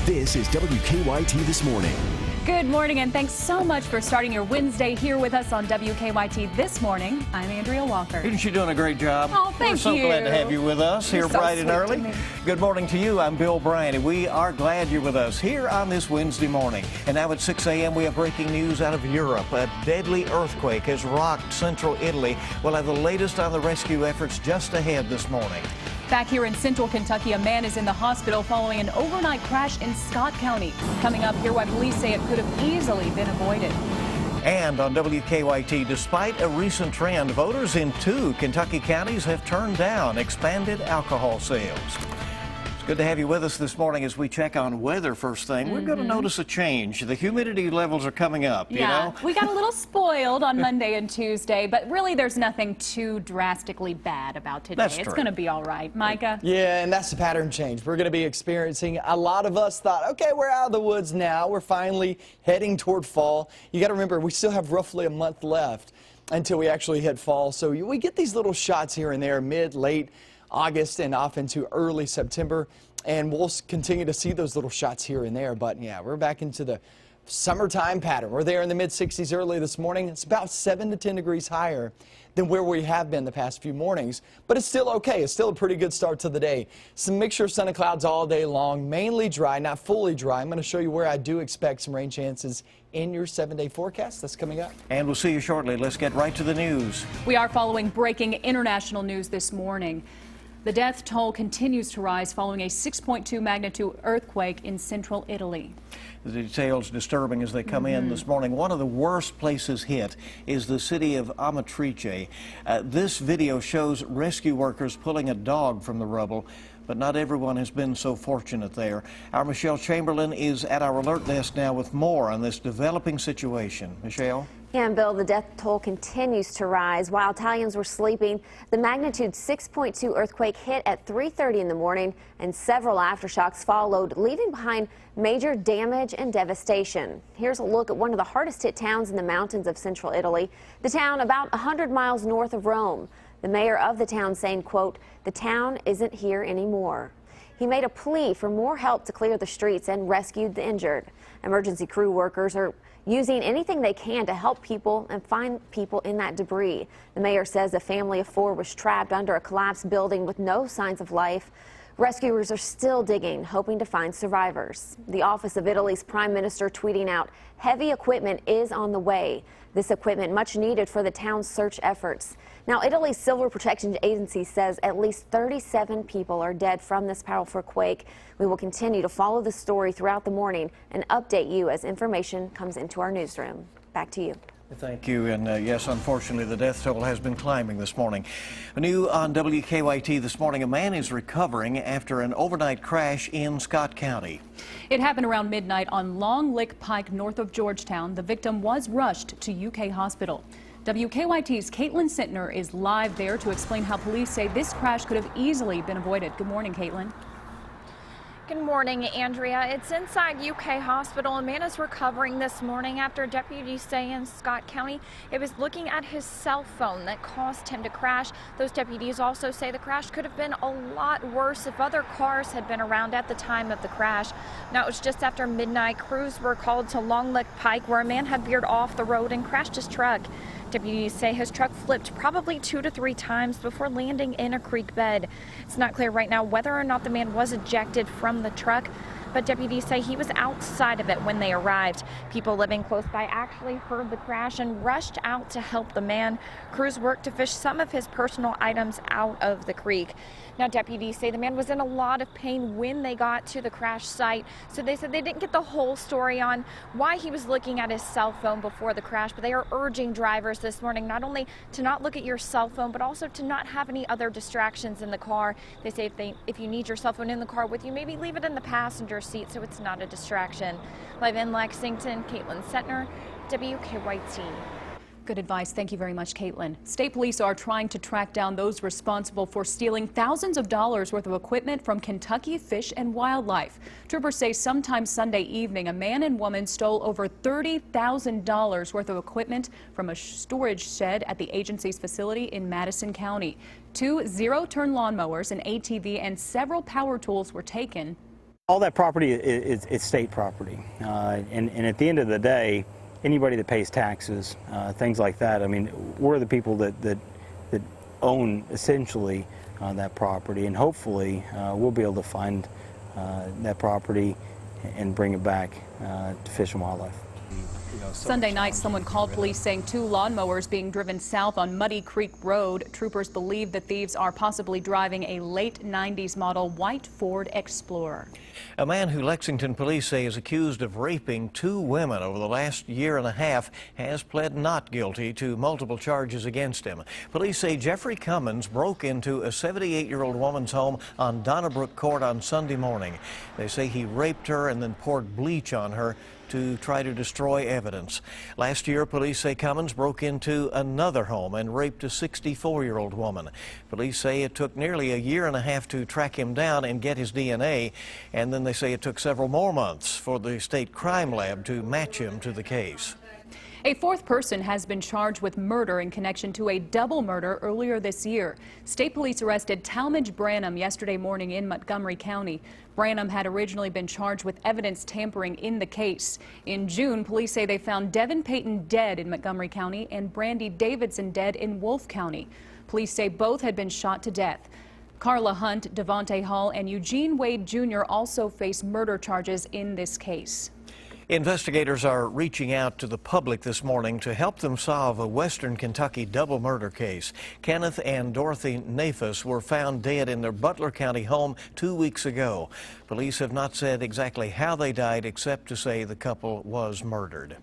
This is WKYT This Morning. Good morning, and thanks so much for starting your Wednesday here with us on WKYT This Morning. I'm Andrea Walker. Isn't she doing a great job? Oh, thank you. We're so glad to have you with us here so bright and sweet early. to me. Good morning to you. I'm Bill Bryant, and we are glad you're with us here on this Wednesday morning. And now at 6 a.m. we have breaking news out of Europe. A deadly earthquake has rocked central Italy. We'll have the latest on the rescue efforts just ahead this morning. Back here in central Kentucky, a man is in the hospital following an overnight crash in Scott County. Coming up, hear why police say it could have easily been avoided. And on WKYT, despite a recent trend, voters in 2 Kentucky counties have turned down expanded alcohol sales. It's good to have you with us this morning as we check on weather first thing. We're going to notice a change. The humidity levels are coming up, you know? We got a little spoiled on Monday and Tuesday, but really there's nothing too drastically bad about today. That's It's true. going to be all right. Micah? Yeah, and that's the pattern change we're going to be experiencing. A lot of us thought, okay, we're out of the woods now. We're finally heading toward fall. You got to remember, we still have roughly a month left until we actually hit fall. So we get these little shots here and there, mid, late August and off into early September. And we'll continue to see those little shots here and there. But yeah, we're back into the summertime pattern. We're there in the mid-60s early this morning. It's about 7 to 10 degrees higher than where we have been the past few mornings. But it's still okay. It's still a pretty good start to the day. Some mixture of sun and clouds all day long, mainly dry, not fully dry. I'm going to show you where I do expect some rain chances in your 7-day forecast. That's coming up. And we'll see you shortly. Let's get right to the news. We are following breaking international news this morning. The death toll continues to rise following a 6.2 magnitude earthquake in central Italy. The details disturbing as they come in this morning. One of the worst places hit is the city of Amatrice. This video shows rescue workers pulling a dog from the rubble, but not everyone has been so fortunate there. Our Michelle Chamberlain is at our alert desk now with more on this developing situation. Michelle? Yeah, and Bill, the death toll continues to rise. While Italians were sleeping, the magnitude 6.2 earthquake hit at 3:30 in the morning, and several aftershocks followed, leaving behind major damage and devastation. Here's a look at one of the hardest hit towns in the mountains of central Italy, the town about 100 miles north of Rome. The mayor of the town saying, quote, "The town isn't here anymore." He made a plea for more help to clear the streets and rescued the injured. Emergency crew workers are using anything they can to help people and find people in that debris. The mayor says a family of 4 was trapped under a collapsed building with no signs of life. Rescuers are still digging, hoping to find survivors. The office of Italy's prime minister tweeting out, heavy equipment is on the way. This equipment much needed for the town's search efforts. Now, Italy's Civil Protection Agency says at least 37 people are dead from this powerful quake. We will continue to follow the story throughout the morning and update you as information comes into our newsroom. Back to you. Thank you. And yes, unfortunately, the death toll has been climbing this morning. New on WKYT this morning, a man is recovering after an overnight crash in Scott County. It happened around midnight on Long Lick Pike north of Georgetown. The victim was rushed to UK Hospital. WKYT's Caitlin Sentner is live there to explain how police say this crash could have easily been avoided. Good morning, Caitlin. Good morning, Andrea. It's inside UK Hospital. A man is recovering this morning after deputies say in Scott County it was looking at his cell phone that caused him to crash. Those deputies also say the crash could have been a lot worse if other cars had been around at the time of the crash. Now, it was just after midnight. Crews were called to Long Lick Pike where a man had veered off the road and crashed his truck. Deputies say his truck flipped probably 2 to 3 times before landing in a creek bed. It's not clear right now whether or not the man was ejected from the truck, but deputies say he was outside of it when they arrived. People living close by actually heard the crash and rushed out to help the man. Crews worked to fish some of his personal items out of the creek. Now, deputies say the man was in a lot of pain when they got to the crash site, so they said they didn't get the whole story on why he was looking at his cell phone before the crash, but they are urging drivers this morning not only to not look at your cell phone, but also to not have any other distractions in the car. They say if you need your cell phone in the car with you, maybe leave it in the passenger seat so it's not a distraction. Live in Lexington, Caitlin Sentner, WKYT. Good advice. Thank you very much, Caitlin. State police are trying to track down those responsible for stealing thousands of dollars worth of equipment from Kentucky Fish and Wildlife. Troopers say sometime Sunday evening, a man and woman stole over $30,000 worth of equipment from a storage shed at the agency's facility in Madison County. 2 zero-turn lawnmowers, an ATV, and several power tools were taken. All that property is state property, and at the end of the day, anybody that pays taxes, things like that, I mean, we're the people that own essentially that property, and hopefully we'll be able to find that property and bring it back to Fish and Wildlife. Sunday night, someone called police saying 2 lawnmowers being driven south on Muddy Creek Road. Troopers believe the thieves are possibly driving a late 90s model white Ford Explorer. A man who Lexington police say is accused of raping 2 women over the last year and a half has pled not guilty to multiple charges against him. Police say Jeffrey Cummins broke into a 78-year-old woman's home on Donnabrook Court on Sunday morning. They say he raped her and then poured bleach on her to try to destroy evidence. Last year, police say Cummins broke into another home and raped a 64-year-old woman. Police say it took nearly a year and a half to track him down and get his DNA, and then they say it took several more months for the state crime lab to match him to the case. A 4th person has been charged with murder in connection to a double murder earlier this year. State police arrested Talmadge Branham yesterday morning in Montgomery County. Branham had originally been charged with evidence tampering in the case. In June, police say they found Devin Payton dead in Montgomery County and Brandy Davidson dead in Wolfe County. Police say both had been shot to death. Carla Hunt, Devontae Hall, and Eugene Wade Jr. also face murder charges in this case. Investigators are reaching out to the public this morning to help them solve a Western Kentucky double murder case. Kenneth and Dorothy Nafis were found dead in their Butler County home 2 weeks ago. Police have not said exactly how they died, except to say the couple was murdered.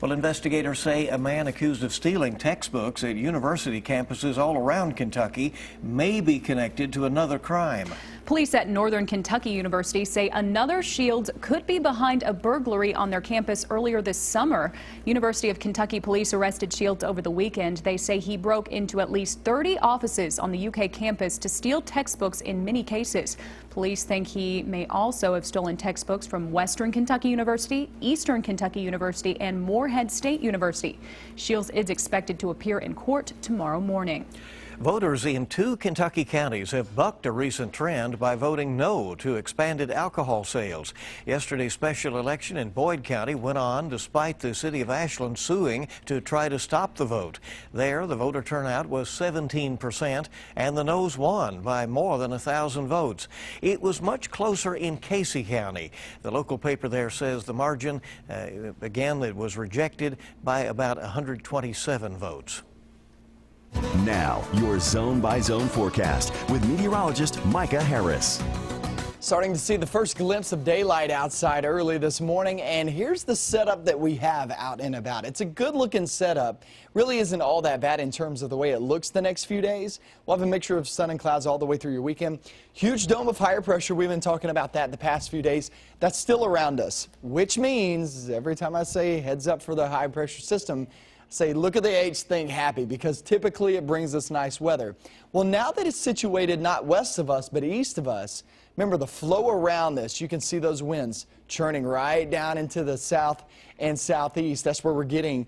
Well, investigators say a man accused of stealing textbooks at university campuses all around Kentucky may be connected to another crime. Police at Northern Kentucky University say another Shields could be behind a burglary on their campus earlier this summer. University of Kentucky police arrested Shields over the weekend. They say he broke into at least 30 offices on the UK campus to steal textbooks in many cases. Police think he may also have stolen textbooks from Western Kentucky University, Eastern Kentucky University, and Morehead State University. Shields is expected to appear in court tomorrow morning. Voters in 2 Kentucky counties have bucked a recent trend by voting no to expanded alcohol sales. Yesterday's special election in Boyd County went on despite the city of Ashland suing to try to stop the vote. There, the voter turnout was 17%, and the noes won by more than 1,000 votes. It was much closer in Casey County. The local paper there says the margin, again, it was rejected by about 127 votes. Now, your zone-by-zone forecast with meteorologist Micah Harris. Starting to see the first glimpse of daylight outside early this morning, and here's the setup that we have out and about. It's a good-looking setup. Really isn't all that bad in terms of the way it looks the next few days. We'll have a mixture of sun and clouds all the way through your weekend. Huge dome of higher pressure. We've been talking about that the past few days. That's still around us, which means every time I say heads up for the high pressure system, say, look at the H, think happy, because typically it brings us nice weather. Well, now that it's situated not west of us, but east of us, remember the flow around this, you can see those winds churning right down into the south and southeast. That's where we're getting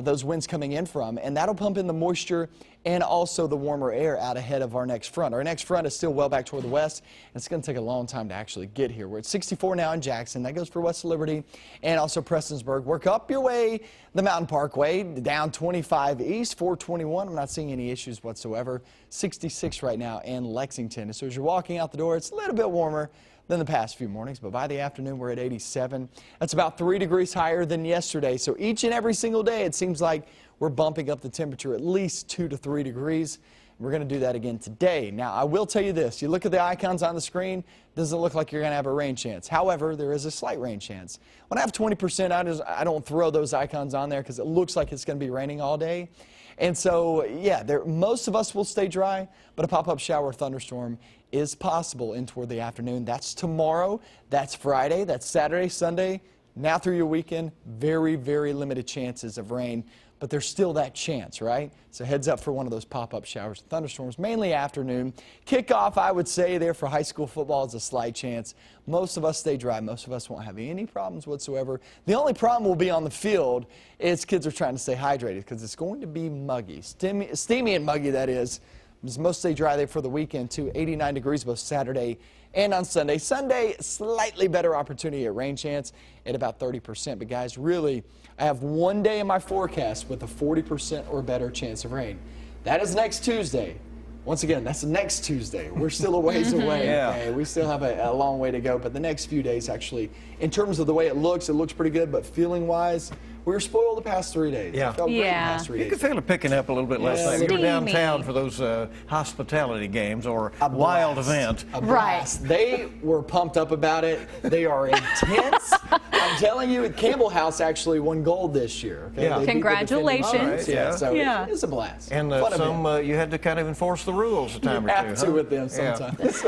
those winds coming in from, and that'll pump in the moisture and also the warmer air out ahead of our next front. Our next front is still well back toward the west, and it's going to take a long time to actually get here. We're at 64 now in Jackson. That goes for West Liberty and also Prestonsburg. Work up your way the Mountain Parkway, down 25 east, 421. I'm not seeing any issues whatsoever. 66 right now in Lexington. So as you're walking out the door, it's a little bit warmer than the past few mornings, but by the afternoon we're at 87. That's about 3 degrees higher than yesterday. So each and every single day it seems like we're bumping up the temperature at least 2 to 3 degrees. We're going to do that again today. Now, I will tell you this. You look at the icons on the screen, doesn't look like you're going to have a rain chance. However, there is a slight rain chance. When I have 20%, I don't throw those icons on there because it looks like it's going to be raining all day. And so, yeah, most of us will stay dry, but a pop-up shower or thunderstorm is possible in toward the afternoon. That's tomorrow. That's Friday. That's Saturday, Sunday. Now through your weekend, very, very limited chances of rain, but there's still that chance, right? So heads up for one of those pop-up showers and thunderstorms, mainly afternoon. Kickoff, I would say, there for high school football is a slight chance. Most of us stay dry. Most of us won't have any problems whatsoever. The only problem will be on the field is kids are trying to stay hydrated because it's going to be muggy, steamy and muggy, that is, It was mostly dry there for the weekend, too. 89 degrees both Saturday and on Sunday. Sunday, slightly better opportunity at rain chance at about 30%. But, guys, really, I have one day in my forecast with a 40% or better chance of rain. That is next Tuesday. Once again, that's next Tuesday. We're still a ways away. Yeah. Okay? We still have a long way to go. But the next few days, actually, in terms of the way it looks pretty good. But feeling-wise, we were spoiled the past 3 days. Yeah. It felt great the Yeah. past 3 You days. could feel it picking up a little bit last Yeah. night. You were Steamy. downtown for those hospitality games or A wild blast. event. A blast. They were pumped up about it. They are intense. I'm telling you, Campbell House actually won gold this year. Okay? Yeah. They beat the defending Congratulations. champs. All right, yeah. So Yeah. it's a blast. And Fun some event. you had to kind of enforce the rules a time You or two. have to huh? with them Yeah. sometimes.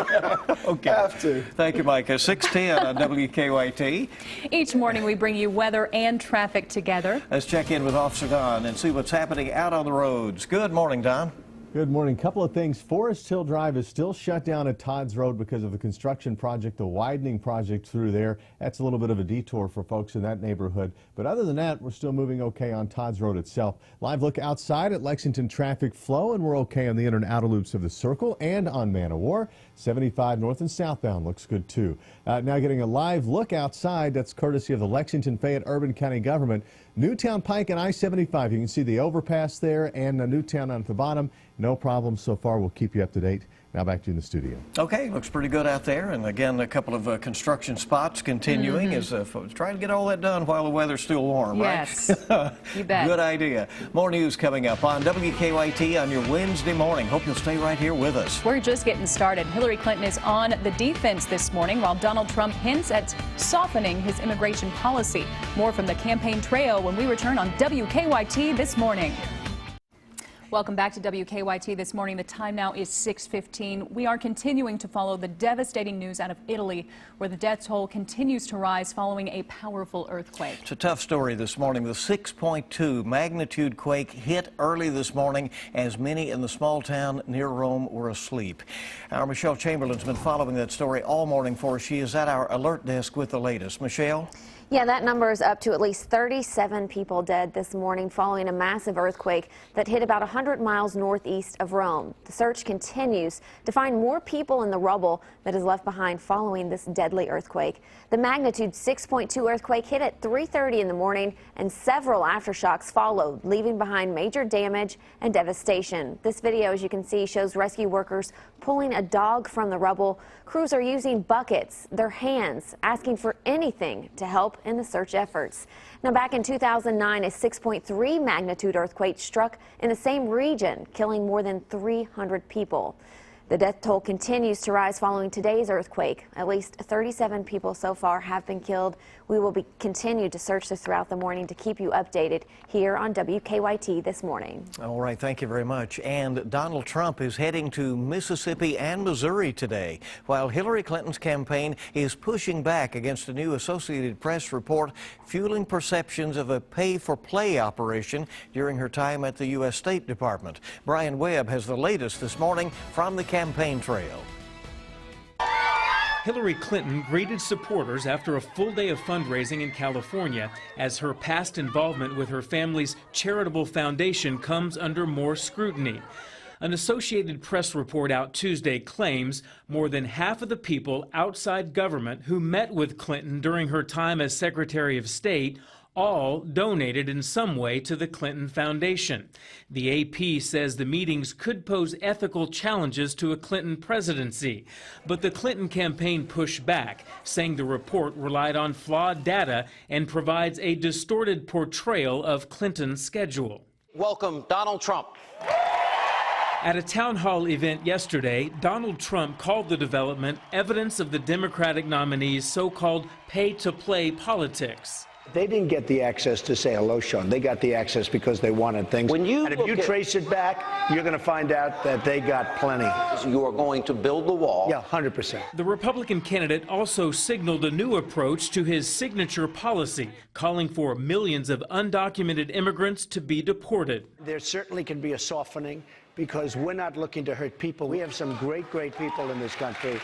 Okay. Have to. Thank you, Micah. 6:10 on WKYT. Each morning we bring you weather and traffic together. Let's check in with Officer Don and see what's happening out on the roads. Good morning, Don. Good morning. Couple of things. Forest Hill Drive is still shut down at Todd's Road because of the construction project, the widening project through there. That's a little bit of a detour for folks in that neighborhood. But other than that, we're still moving okay on Todd's Road itself. Live look outside at Lexington traffic flow, and we're okay on the inner and outer loops of the Circle and on Man of War. 75 north and southbound looks good too. Now getting a live look outside, that's courtesy of the Lexington Fayette Urban County Government. Newtown Pike and I-75. You can see the overpass there and Newtown at the bottom. No problem so far. We'll keep you up to date. Now back to you in the studio. Okay, looks pretty good out there. And again, a couple of construction spots continuing as folks trying to get all that done while the weather's still warm, Yes, right? you bet. Good idea. More news coming up on WKYT on your Wednesday morning. Hope you'll stay right here with us. We're just getting started. Hillary Clinton is on the defense this morning while Donald Trump hints at softening his immigration policy. More from the campaign trail when we return on WKYT this morning. Welcome back to WKYT this morning. The time now is 6:15. We are continuing to follow the devastating news out of Italy, where the death toll continues to rise following a powerful earthquake. It's a tough story this morning. The 6.2 magnitude quake hit early this morning as many in the small town near Rome were asleep. Our Michelle Chamberlain's been following that story all morning for us. She is at our alert desk with the latest. Michelle? Yeah, that number is up to at least 37 people dead this morning following a massive earthquake that hit about 100 miles northeast of Rome. The search continues to find more people in the rubble that is left behind following this deadly earthquake. The magnitude 6.2 earthquake hit at 3:30 in the morning, and several aftershocks followed, leaving behind major damage and devastation. This video, as you can see, shows rescue workers pulling a dog from the rubble. Crews are using buckets, their hands, asking for anything to help in the search efforts. Now, back in 2009, a 6.3 magnitude earthquake struck in the same region, killing more than 300 people. The death toll continues to rise following today's earthquake. At least 37 people so far have been killed. We will continue to search this throughout the morning to keep you updated here on WKYT this morning. All right, thank you very much. And Donald Trump is heading to Mississippi and Missouri today, while Hillary Clinton's campaign is pushing back against a new Associated Press report fueling perceptions of a pay-for-play operation during her time at the U.S. State Department. Brian Webb has the latest this morning from the campaign trail. Hillary Clinton greeted supporters after a full day of fundraising in California as her past involvement with her family's charitable foundation comes under more scrutiny. An Associated Press report out Tuesday claims more than half of the people outside government who met with Clinton during her time as Secretary of State all donated in some way to the Clinton Foundation. The AP says the meetings could pose ethical challenges to a Clinton presidency, but the Clinton campaign pushed back, saying the report relied on flawed data and provides a distorted portrayal of Clinton's schedule. Welcome, Donald Trump. At a town hall event yesterday, Donald Trump called the development evidence of the Democratic nominee's so-called pay-to-play politics. They didn't get the access to say hello, Sean. They got the access because they wanted things. And if you trace it back, you're going to find out that they got plenty. You are going to build the wall. Yeah, 100%. The Republican candidate also signaled a new approach to his signature policy, calling for millions of undocumented immigrants to be deported. There certainly can be a softening because we're not looking to hurt people. We have some great people in this country.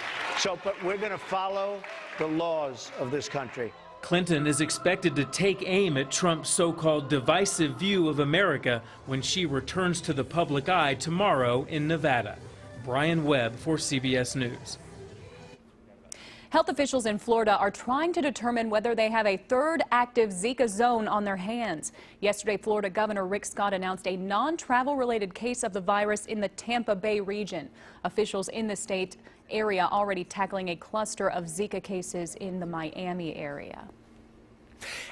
But we're going to follow the laws of this country. Clinton is expected to take aim at Trump's so-called divisive view of America when she returns to the public eye tomorrow in Nevada. Brian Webb for CBS News. Health officials in Florida are trying to determine whether they have a third active Zika zone on their hands. Yesterday, Florida Governor Rick Scott announced a non-travel related case of the virus in the Tampa Bay region. Officials in the state area already tackling a cluster of Zika cases in the Miami area.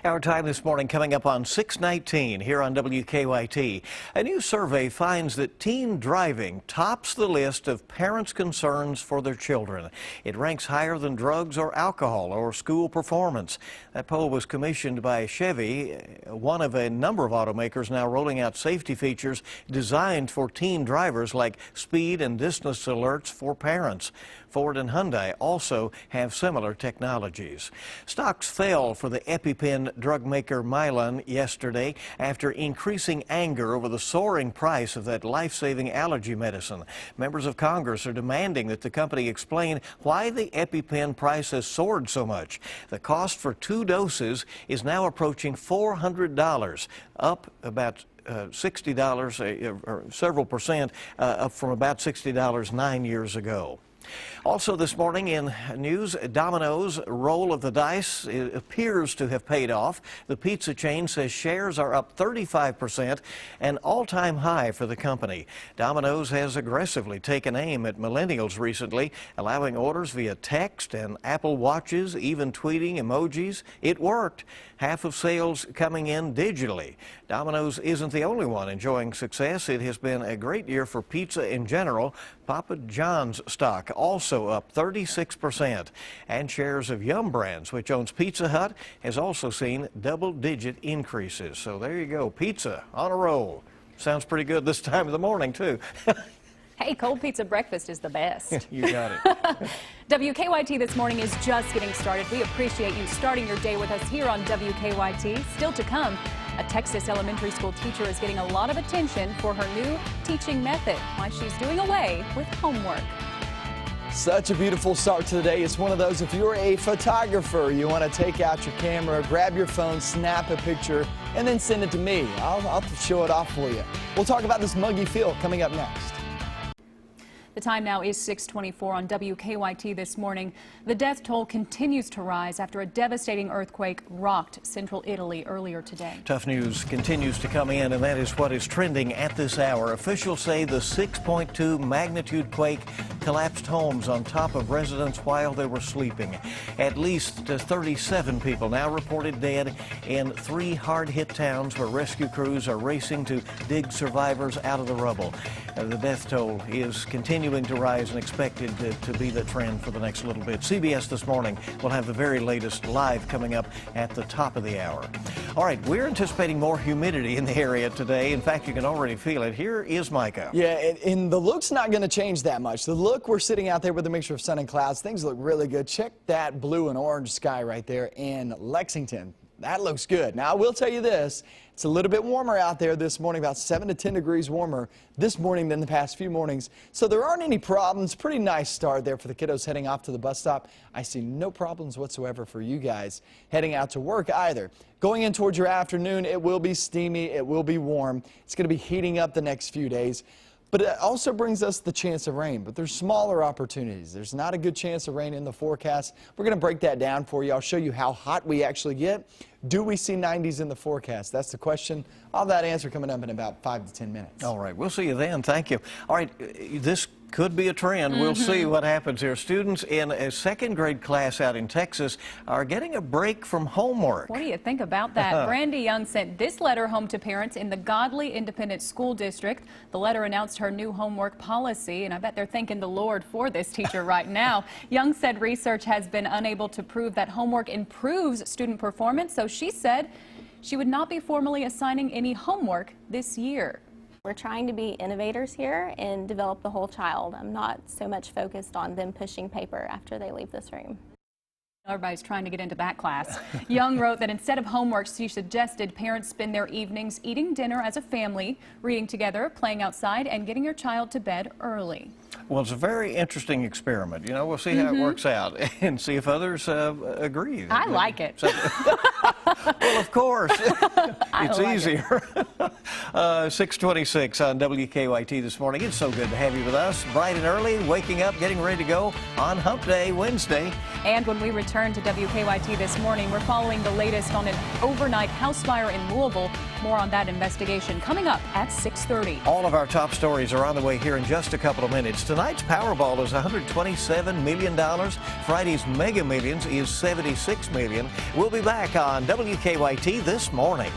Our time this morning coming up on 6:19 here on WKYT. A new survey finds that teen driving tops the list of parents' concerns for their children. It ranks higher than drugs or alcohol or school performance. That poll was commissioned by Chevy, one of a number of automakers now rolling out safety features designed for teen drivers like speed and distance alerts for parents. Ford and Hyundai also have similar technologies. Stocks fell for the EpiPen drug maker Mylan yesterday after increasing anger over the soaring price of that life-saving allergy medicine. Members of Congress are demanding that the company explain why the EpiPen price has soared so much. The cost for 2 doses is now approaching $400, up about $60 or several percent up from about $60 9 years ago. Also this morning in news, Domino's roll of the dice appears to have paid off. The pizza chain says shares are up 35%, an all-time high for the company. Domino's has aggressively taken aim at millennials recently, allowing orders via text and Apple Watches, even tweeting emojis. It worked. Half of sales coming in digitally. Domino's isn't the only one enjoying success. It has been a great year for pizza in general. Papa John's stock also up 36%. And shares of Yum Brands, which owns Pizza Hut, has also seen double-digit increases. So there you go, pizza on a roll. Sounds pretty good this time of the morning, too. Hey, cold pizza breakfast is the best. You got it. WKYT this morning is just getting started. We appreciate you starting your day with us here on WKYT. Still to come, a Texas elementary school teacher is getting a lot of attention for her new teaching method, why she's doing away with homework. Such a beautiful start to the day. It's one of those, if you're a photographer, you want to take out your camera, grab your phone, snap a picture, and then send it to me. I'll show it off for you. We'll talk about this muggy feel coming up next. The time now is 6:24 on WKYT this morning. The death toll continues to rise after a devastating earthquake rocked central Italy earlier today. Tough news continues to come in, and that is what is trending at this hour. Officials say the 6.2 magnitude quake collapsed homes on top of residents while they were sleeping. At least 37 people now reported dead in 3 hard-hit towns where rescue crews are racing to dig survivors out of the rubble. The death toll is continuing to rise and expected to be the trend for the next little bit. CBS This Morning will have the very latest live coming up at the top of the hour. All right, we're anticipating more humidity in the area today. In fact, you can already feel it. Here is Micah. Yeah, and the look's not going to change that much. The look, we're sitting out there with a mixture of sun and clouds. Things look really good. Check that blue and orange sky right there in Lexington. That looks good. Now, I will tell you this. It's a little bit warmer out there this morning, about 7 to 10 degrees warmer this morning than the past few mornings. So there aren't any problems. Pretty nice start there for the kiddos heading off to the bus stop. I see no problems whatsoever for you guys heading out to work either. Going in towards your afternoon, it will be steamy. It will be warm. It's going to be heating up the next few days. But it also brings us the chance of rain, but there's smaller opportunities. There's not a good chance of rain in the forecast. We're going to break that down for you. I'll show you how hot we actually get. Do we see 90s in the forecast? That's the question. I'll have that answer coming up in about 5 to 10 minutes. All right, we'll see you then. Thank you. All right, this could be a trend. We'll see what happens here. Students in a 2nd grade class out in Texas are getting a break from homework. What do you think about that? Brandy Young sent this letter home to parents in the Godly Independent School District. The letter announced her new homework policy, and I bet they're thanking the Lord for this teacher right now. Young said research has been unable to prove that homework improves student performance, so she said she would not be formally assigning any homework this year. We're trying to be innovators here and develop the whole child. I'm not so much focused on them pushing paper after they leave this room. Everybody's trying to get into that class. Young wrote that instead of homework, she suggested parents spend their evenings eating dinner as a family, reading together, playing outside, and getting your child to bed early. Well, it's a very interesting experiment. You know, we'll see how it works out and see if others agree. I like it. So, well, of course. It's easier. 6:26 on WKYT this morning. It's so good to have you with us, bright and early, waking up, getting ready to go on Hump Day, Wednesday. And when we return to WKYT this morning, we're following the latest on an overnight house fire in Louisville. More on that investigation coming up at 6:30. All of our top stories are on the way here in just a couple of minutes. Tonight's Powerball is $127 million. Friday's Mega Millions is $76 million. We'll be back on WKYT this morning.